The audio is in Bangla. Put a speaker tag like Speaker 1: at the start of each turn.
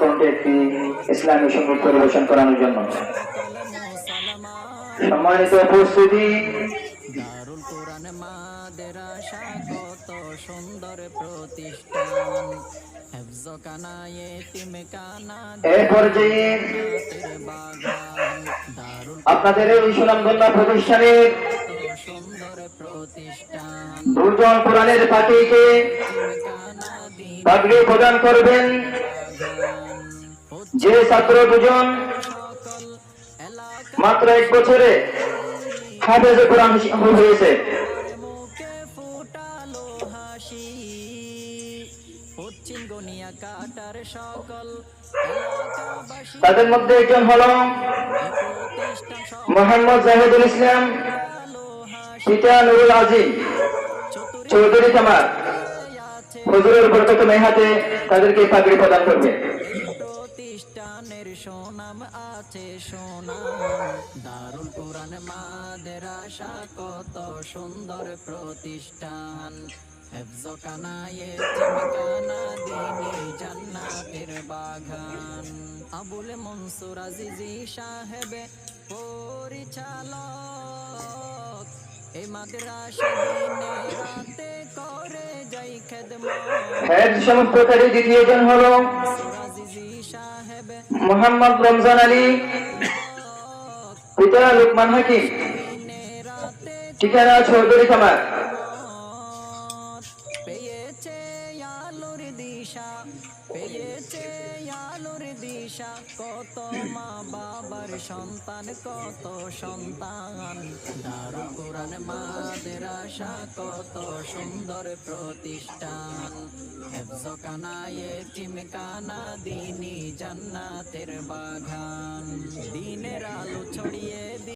Speaker 1: কণ্ঠে একটি ইসলামী সঙ্গীত পরিবেশন করানোর জন্য। সম্মানিত উপস্থিতি,
Speaker 2: দারুল কোরআন মাদ্রাসা কত সুন্দর প্রতিষ্ঠান, হেফজখানা এতিমখানা
Speaker 1: এ পর্যায়ে
Speaker 2: জান্নাতের বাগান। দারুল
Speaker 1: আপনাদের এই সুনামধন্য প্রতিষ্ঠানের
Speaker 2: কত সুন্দর প্রতিষ্ঠান,
Speaker 1: দুজন কোরআনের পাখিকে
Speaker 2: এতিমখানা দিন
Speaker 1: পাগড়ি প্রদান করবেন
Speaker 2: বাগান।
Speaker 1: যে ছাত্র দুজন
Speaker 2: সকল এলাকা
Speaker 1: মাত্র 1 বছরে হাফেজে কোরআন হয়েছে,
Speaker 2: মুখে ফুটালো হাসি, পশ্চিম গনিয়া কাটার সকল এলাকাবাসী
Speaker 1: তাদের মধ্যে একজন হলো
Speaker 2: প্রতিষ্ঠান
Speaker 1: মোহাম্মদ জাহিদুল ইসলাম,
Speaker 2: সকালো হাসি।
Speaker 1: পিতা নুরুল আজিম চৌধুরী কামাল
Speaker 2: আছে
Speaker 1: হুজুরের বরকত হাতে তাদেরকে পাগড়ি প্রদান করবে।
Speaker 2: এই প্রতিষ্ঠানের সুনাম আছে সুনাম, দারুল কোরআন মাদ্রাসা কত সুন্দর প্রতিষ্ঠান, হেফজখানা এতিমখানা দিনী জান্নাতের বাগান। আবুল মনসুর আজিজি সাহেব পরিচালক, এই মাদ্রাসা দিনে রাতে করে যাই খেদমত।
Speaker 1: হেড সমাজকারী দ্বিতীয়জন হলো
Speaker 2: আজিজি সাহেব
Speaker 1: মোহাম্মদ রমজান আলী, পিতা লুকমান হাকিম,
Speaker 2: দিনে রাতে
Speaker 1: ঠিকানা চৌধুরী কামাল।
Speaker 2: পেয়েছে আলোর দিশা, পেয়েছে আলোর দিশা, কত মা বাবার সন্তান কত সন্তান, দারুল কোরআন মাদ্রাসা কত সুন্দর প্রতিষ্ঠান, হেফজখানা এতিমখানা দিনী জান্নাতের বাগান। দিন